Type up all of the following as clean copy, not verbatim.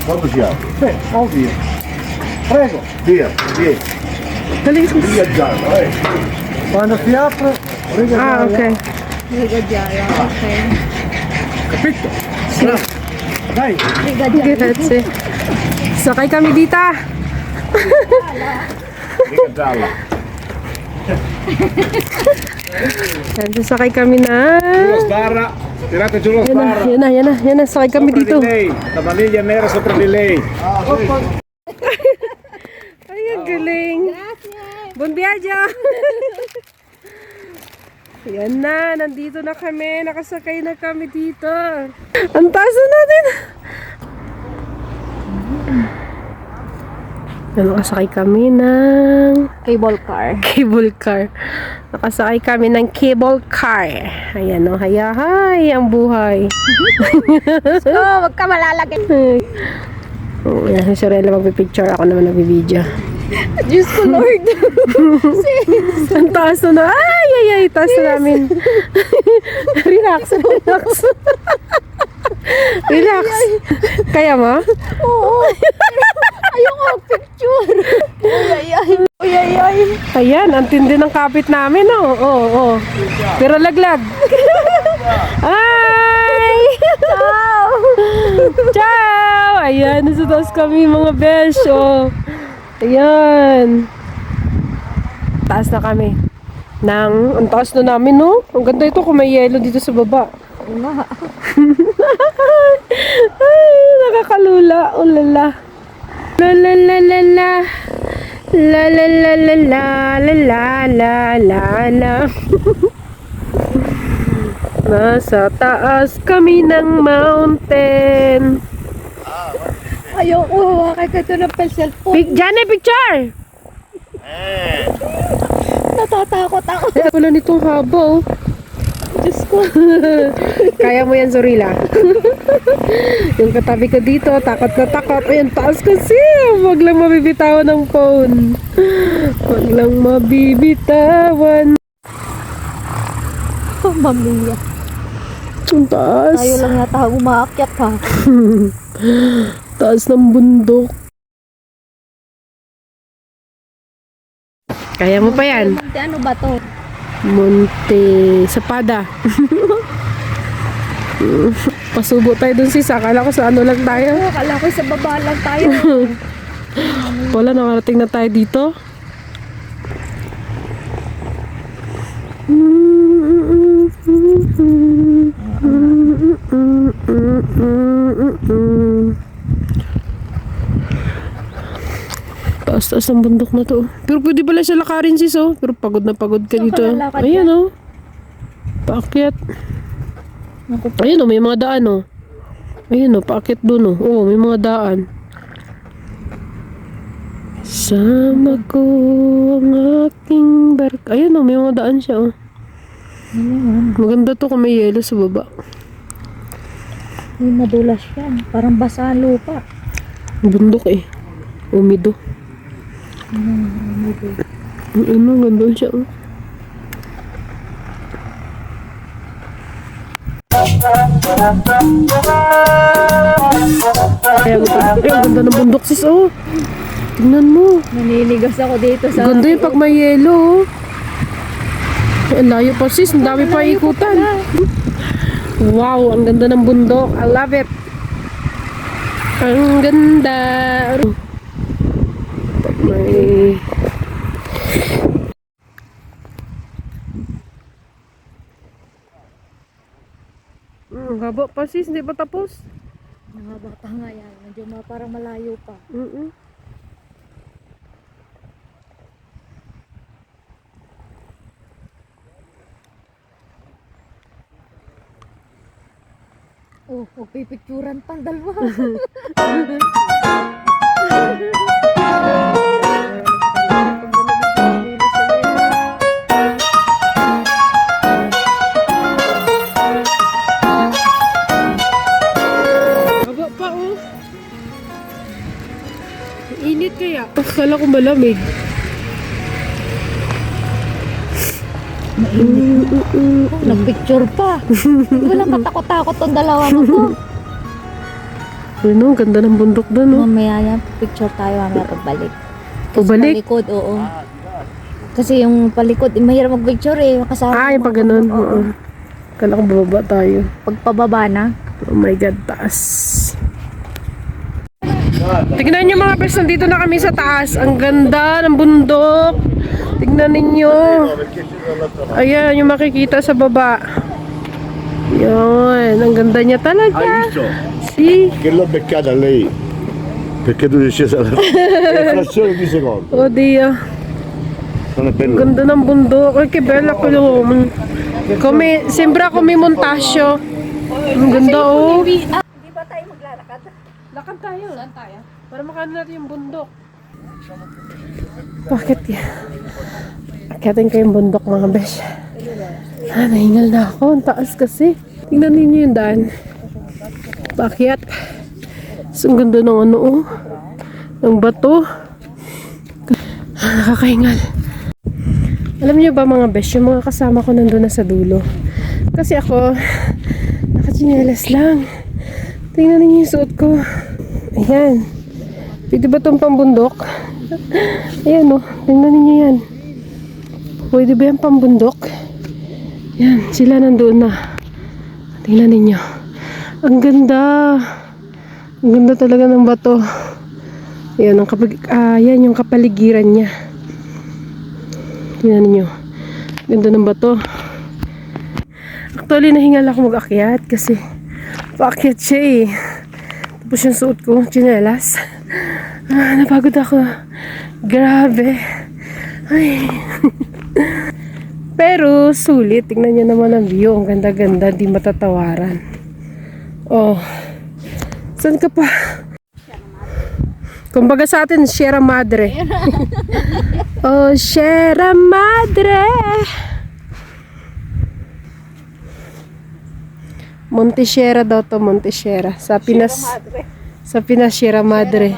Quando già? Beh, al via. Prego, via, via. Via gialla, Quando si apre, riga gialla. Okay. Riga gialla, okay. Capito? Bravo. Dai. Riga gialla. Grazie. Sakay kami dito. Riga gialla. Yan, sasakay kami na. Giù la sbarra. Tirate giù la sbarra. Yan na. Sakay kami Sopra dito. di lei. La maniglia nera sopra di lei. Ay, ang galing. Bon viaje. Yan na, nandito na kami. Nakasakay na kami dito. Ang taas na natin. Nakasakay kami ng Cable car. cable car. Nakasakay kami ng cable car. Ayan o, hayahay ang buhay. So, wag ka malalagay. Oh, yan, si Sorella magpipicture, ako naman nagbibideo. Diyos ko, Lord. Ang taas na. Ay, taas na namin. Relax. Relax. Kaya mo? Oo. Ayoko mag-picture. Ay. Ayan, ang tindi ng kapit namin, oh. Oo. Pero laglag. Ay! Ciao! Ayan, nasa taas kami mga besh, oh. Ayan. Taas na kami. Ang taas na namin, no? Ang ganda ito kung may yelo dito sa baba. Oo nga. Ay, nakakalula. Oh, lala. La la la la la. La la la la la la la la la. Nasa taas kami ng mountain. Ayoko, hawakan ka ito ng cellphone. Diyan picture! Natatakot ako. Wala nitong haba, oh. Diyos ko. Kaya mo yan, Zorilla. Yung katabi ko dito, takot na takot. Ayan, taas kasi. Huwag lang mabibitawan ng phone. Huwag lang mabibitawan. Oh, mamiya. Ang taas. Tayo lang yata umaakyat ha. Taas ng bundok. Kaya mo pa yan. Monte, ano ba to? Monte Zapada. Pasubo tayo dun sis. Akala ko sa ano lang tayo. Akala ko sa baba lang tayo. Wala, nakarating na tayo dito. Taas-taas ng bundok na to. Pero pwede pala siya lakarin sis, oh. Pero pagod na pagod ka Saan dito. ka lalakad Ayan, oh. Paakyat. Ayan, oh. May mga daan, oh. Ayan, oh. Paakyat dun, oh. Oh, may mga daan. Sama ko ang aking bark. Ayan, oh. May mga daan siya, oh. Maganda to kung may yelo sa baba. May madulas yan. Parang basa ang lupa. Bundok, eh. Umido. Ano, ganda siya, oh. Ay, ang ganda ng bundok sis, oh. Tingnan mo. Naninigas ako dito sa... Ganda yun pag may yelo, oh. Ang layo pa sis, ang dami pa ikutan. Wow, ang ganda ng bundok. I love it. Ang ganda. Pag may... haba pa sis, hindi pa tapos. Nakabata nga yan. Medyo parang malayo pa. Oh, magpipicturan pang dalawa. Haba pa, oh. Init kaya. Akala ko malamig. Nagpicture pa. Walang katakot-takot tong dalawa na to. Uy, no, ganda ng bundok doon, no? Mamaya yan, picture tayo mamaya pagbalik. Kasi Pabalik? palikod, oo. Kasi yung palikod, mahirap mag-picture eh. Kasama Ah, yung pag ganun. Oo. Kala ko bababa tayo. Pagpababa na. Oh my God, taas. Tignan nyo mga pers, nandito na kami sa taas. Ang ganda ng bundok. Tignan ninyo. Ayan, yung makikita sa baba. Yun, ang ganda niya Hai talaga. visto? See? Che l'ho beccata lei perché tu sei scesa la frazione di secondo. Oh, Dio. Non è bello? Ganda ng bundok. Ay, que bella ko yun. Sembra kami montasyo. Ang ganda, oh. Di ba tayo maglalakad? Lakad tayo. Saan tayo? Para makano natin yung bundok. Bakit yan? Akitin ko yung bundok mga besh. Ah, nahingal na ako. Ang taas kasi. Tingnan ninyo yung daan. Bakit? So, ang ganda ng ano, oh. Ng bato. Ah, nakakahingal. Alam niyo ba mga besh, yung mga kasama ko nandun na sa dulo. Kasi ako, nakachinelas lang. Tingnan niyo yung suot ko. Ayan. Pwede ba itong pambundok? Ayan o. Tingnan niyo yan. Pwede ba yung pambundok? Yan. Sila nandoon na. Tingnan niyo. Ang ganda. Ang ganda talaga ng bato. Ayan. Yan yung kapaligiran niya. Tingnan niyo. Ganda ng bato. Actually, nahingal ako mag-akyat kasi paakyat siya eh. Tapos yung suot ko, tsinelas. Ah, napagod ako. Grabe. Ay. Pero, sulit. Tingnan nyo naman ang view. Ang ganda-ganda. Di matatawaran. Oh. Saan ka pa? Kumbaga sa atin, Sierra Madre. Oh, Sierra Madre. Monte Sierra daw to, Monte Sierra. Sa Pinas, Sierra Madre.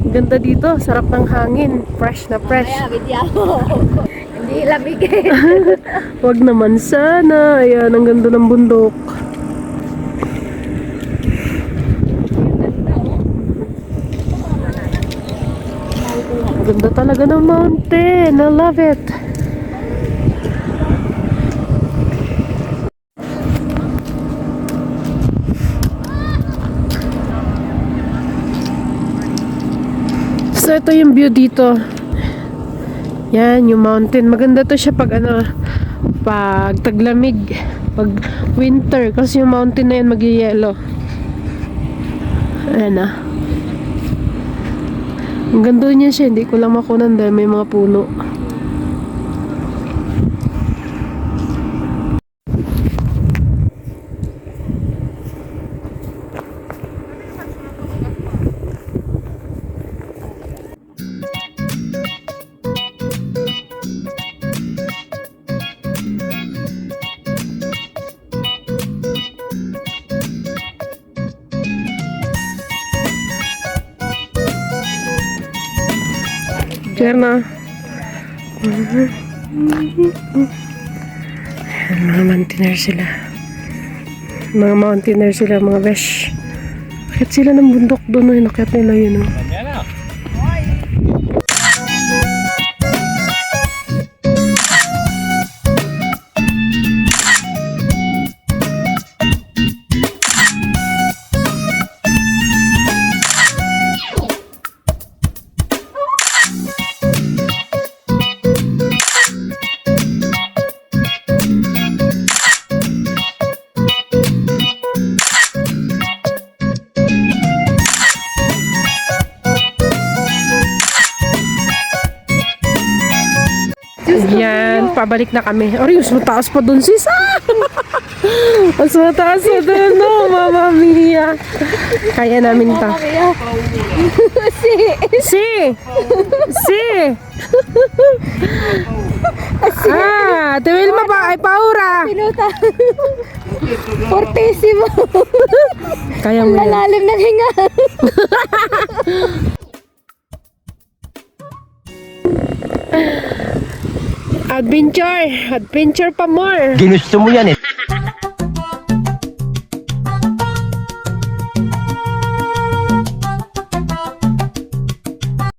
Ganda dito, sarap ng hangin. Fresh na fresh. Hindi lamig eh. Wag naman sana. Ayan, ang ganda ng bundok. Ang ganda talaga ng mountain. I love it. So, ito yung view dito. Yan, yung mountain. Maganda to siya pag pag taglamig. Pag winter. Kasi yung mountain na yan mag-yellow. Ayan na. Ang ganda niya siya. Hindi ko lang makunan dahil may mga puno. Jerna. Mga mountaineer sila. Mga mountaineer sila, mga besh. Bakit sila ng bundok doon? Inakyat nila yun. Oh. Yan, pabalik na kami. Arius, mataas pa dun sis. Mas mataas pa dun, no, Mama Mia. Kaya namin ta. Si. Ah, Tewil ma ba? Ay, paura. Pinuta. Fortissimo. Kaya mo yan. Malalim ng hinga. Adventure pa more. Ginusto mo yan eh.